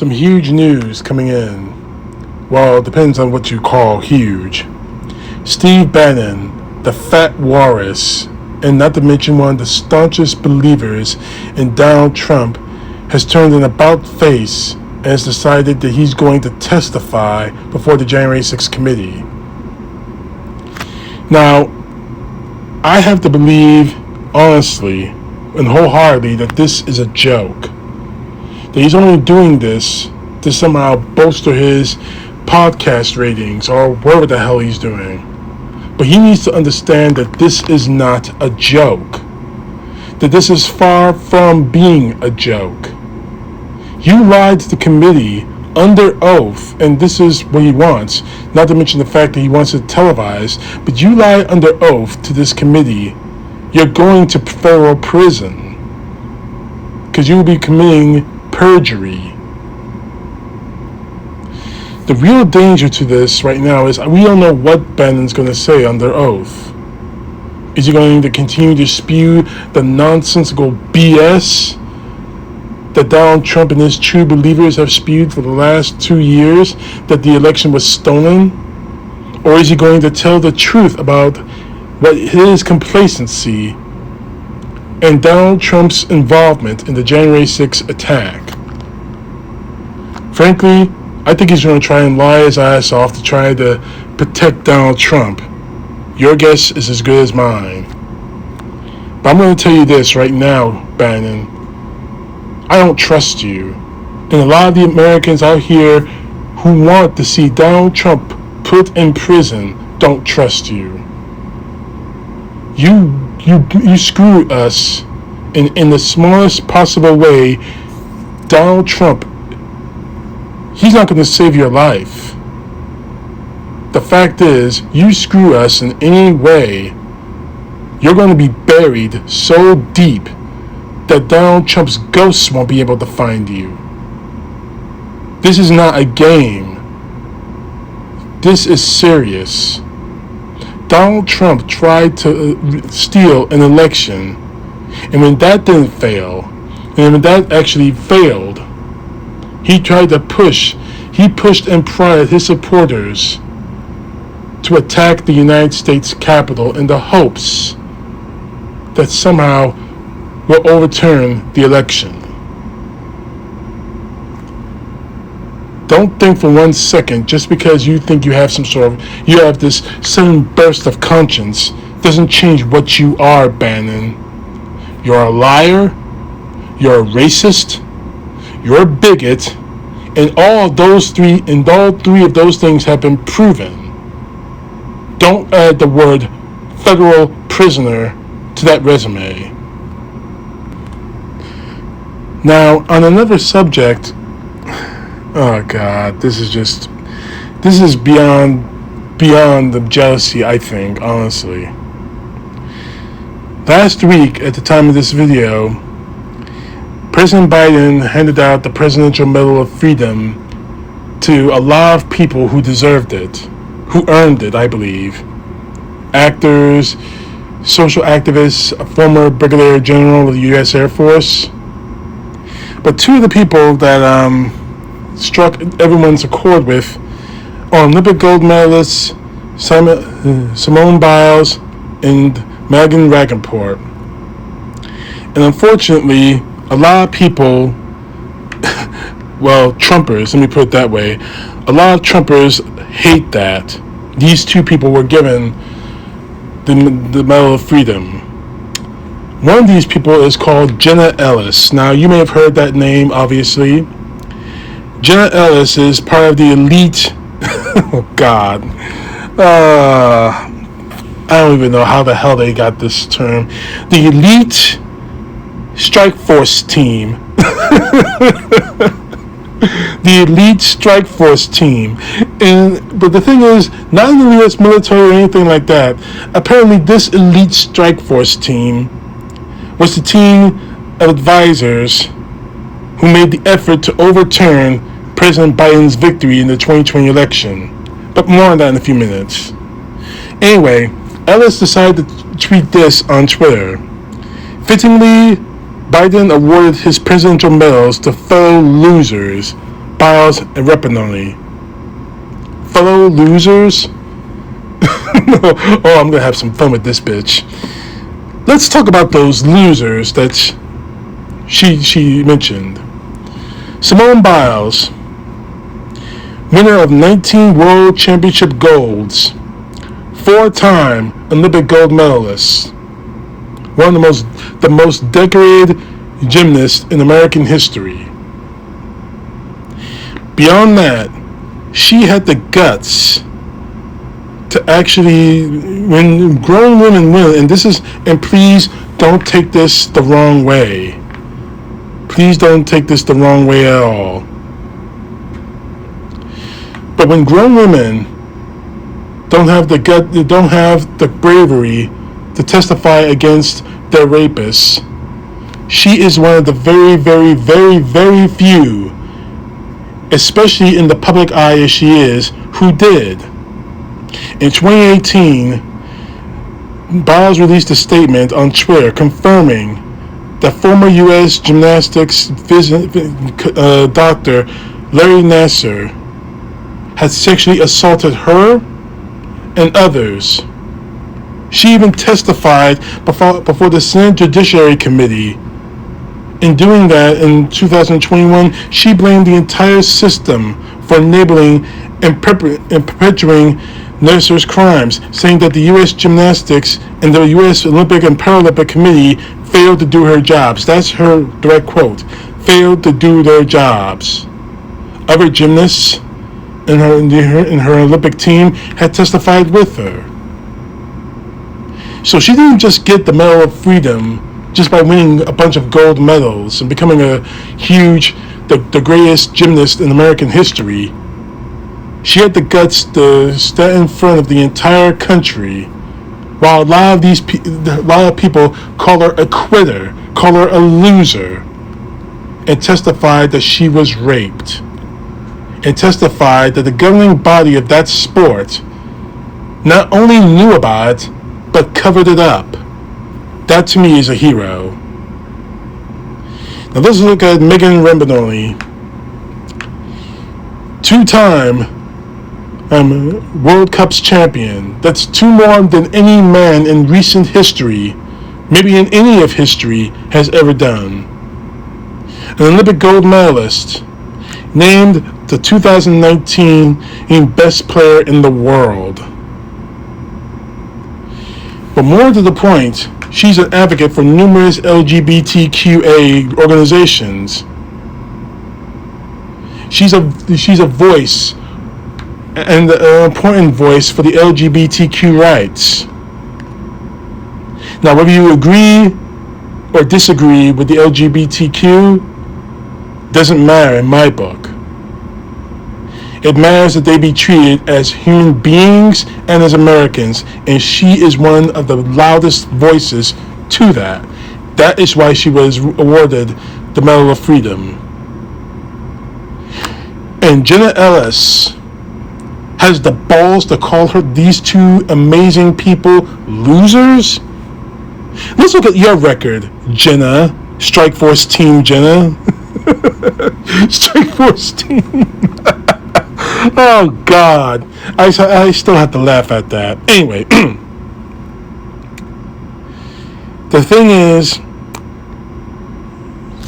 Some huge news coming in. Well, it depends on what you call huge. Steve Bannon, the fat walrus, and not to mention one of the staunchest believers in Donald Trump, has turned an about-face and has decided that he's going to testify before the January 6th committee. Now, I have to believe, honestly and wholeheartedly, that this is a joke. That he's only doing this to somehow bolster his podcast ratings or whatever the hell he's doing. But he needs to understand that this is not a joke. That this is far from being a joke. You lied to the committee under oath, and this is what he wants, not to mention the fact that he wants it televised, but you lie under oath to this committee, you're going to federal prison. Because you will be committing perjury. The real danger to this right now is we don't know what Bannon's going to say under oath. Is he going to continue to spew the nonsensical BS that Donald Trump and his true believers have spewed for the last 2 years, that the election was stolen? Or is he going to tell the truth about what his complacency and Donald Trump's involvement in the January 6th attack? Frankly, I think he's going to try and lie his ass off to try to protect Donald Trump. Your guess is as good as mine. But I'm going to tell you this right now, Bannon. I don't trust you. And a lot of the Americans out here who want to see Donald Trump put in prison don't trust you. You screw us in the smallest possible way. Donald Trump, he's not going to save your life. The fact is, you screw us in any way, you're going to be buried so deep that Donald Trump's ghosts won't be able to find you. This is not a game. This is serious. Donald Trump tried to steal an election, and when that didn't fail, and when that actually failed, he pushed and prodded his supporters to attack the United States Capitol in the hopes that somehow will overturn the election. Don't think for 1 second just because you think you have you have this sudden burst of conscience doesn't change what you are, Bannon. You're a liar, you're a racist, you're a bigot, and all three of those things have been proven. Don't add the word federal prisoner to that resume. Now, on another subject, oh God, this is beyond the jealousy, I think, honestly. Last week, at the time of this video, President Biden handed out the Presidential Medal of Freedom to a lot of people who deserved it, who earned it, I believe. Actors, social activists, a former Brigadier General of the U.S. Air Force. But two of the people that struck everyone's accord with are Olympic gold medalists Simone Biles and Megan Rapaport. And unfortunately, a lot of people, well, Trumpers, let me put it that way, a lot of Trumpers hate that these two people were given the Medal of Freedom. One of these people is called Jenna Ellis. Now, you may have heard that name, obviously. Jenna Ellis is part of the elite, oh God, I don't even know how the hell they got this term, the elite strike force team. The elite strike force team. But the thing is, not in the U.S. military or anything like that. Apparently this elite strike force team was the team of advisors who made the effort to overturn President Biden's victory in the 2020 election. But more on that in a few minutes. Anyway, Ellis decided to tweet this on Twitter. Fittingly, Biden awarded his presidential medals to fellow losers Biles, and Rapinoe. Fellow losers. Oh, I'm gonna have some fun with this bitch. Let's talk about those losers that she mentioned. Simone Biles, winner of 19 World Championship golds, 4-time Olympic gold medalist, one of the most decorated gymnasts in American history. Beyond that, she had the guts to actually, when grown women win, and please don't take this the wrong way. Please don't take this the wrong way at all. But when grown women don't have the bravery to testify against their rapists, she is one of the very, very, very, very few, especially in the public eye as she is, who did. In 2018, Biles released a statement on Twitter confirming that former U.S. gymnastics doctor Larry Nassar had sexually assaulted her and others. She even testified before the Senate Judiciary Committee. In doing that, in 2021, she blamed the entire system for enabling and perpetuating Nassar's crimes, saying that the U.S. Gymnastics and the U.S. Olympic and Paralympic Committee failed to do her jobs. That's her direct quote. Failed to do their jobs. Other gymnasts in her Olympic team had testified with her. So she didn't just get the Medal of Freedom just by winning a bunch of gold medals and becoming the greatest gymnast in American history. She had the guts to stand in front of the entire country, while a lot of people call her a quitter, call her a loser, and testified that she was raped, and testified that the governing body of that sport not only knew about it, but covered it up. That to me is a hero. Now let's look at Megan Rapinoe, 2-time World Cups champion. That's 2 more than any man in recent history, maybe in any of history, has ever done. An Olympic gold medalist, named the 2019 best player in the world. But more to the point, she's an advocate for numerous LGBTQA organizations. She's a voice, and an important voice for the LGBTQ rights. Now, whether you agree or disagree with the LGBTQ doesn't matter in my book. It matters that they be treated as human beings and as Americans, and she is one of the loudest voices to that. That is why she was awarded the Medal of Freedom. And Jenna Ellis has the balls to call these 2 amazing people losers? Let's look at your record, Jenna. Strike Force Team Jenna. Strike Force Team. Oh, God. I still have to laugh at that. Anyway. The thing is,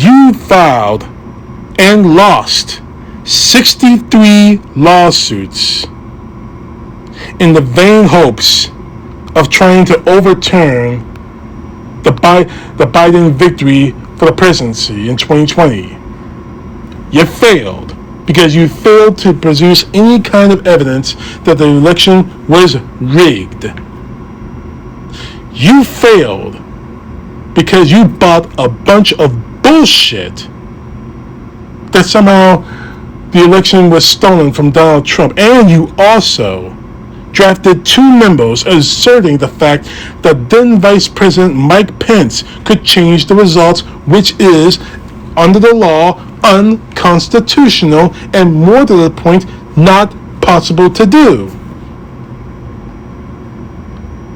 you filed and lost 63 lawsuits in the vain hopes of trying to overturn the Biden victory for the presidency in 2020. You failed because you failed to produce any kind of evidence that the election was rigged. You failed because you bought a bunch of bullshit that somehow the election was stolen from Donald Trump. And you also drafted 2 memos asserting the fact that then Vice President Mike Pence could change the results, which is, under the law, unconstitutional and, more to the point, not possible to do.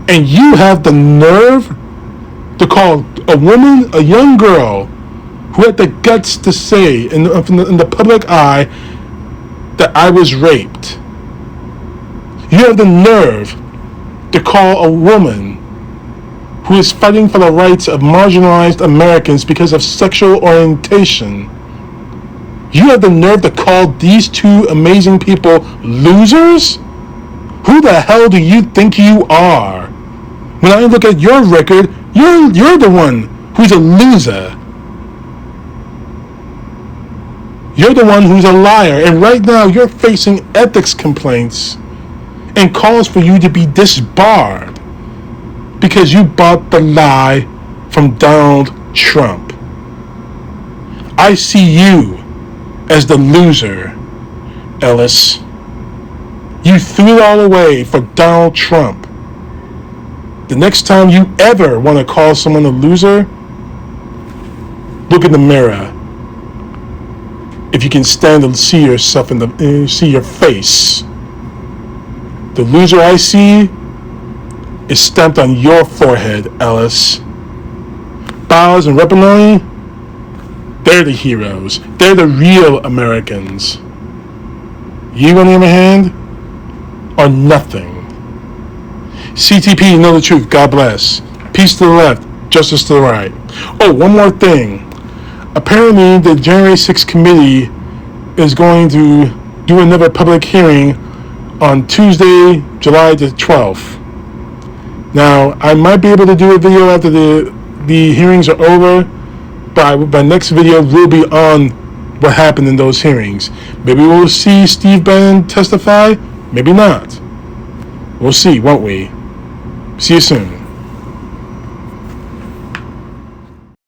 And you have the nerve to call a woman, a young girl, who had the guts to say in the public eye that I was raped. You have the nerve to call a woman who is fighting for the rights of marginalized Americans because of sexual orientation. You have the nerve to call these two amazing people losers? Who the hell do you think you are? When I look at your record, you're the one who's a loser. You're the one who's a liar. And right now you're facing ethics complaints and calls for you to be disbarred because you bought the lie from Donald Trump. I see you as the loser, Ellis. You threw it all away for Donald Trump. The next time you ever want to call someone a loser, look in the mirror. If you can stand to see yourself see your face. The loser I see is stamped on your forehead, Ellis. Bowers and Rapinoni, they're the heroes. They're the real Americans. You, on the other hand, are nothing. CTP, know the truth. God bless. Peace to the left, justice to the right. Oh, one more thing. Apparently, the January 6th committee is going to do another public hearing on Tuesday, July the 12th. Now, I might be able to do a video after the hearings are over, but my next video will be on what happened in those hearings. Maybe we'll see Steve Bannon testify, maybe not. We'll see, won't we? See you soon.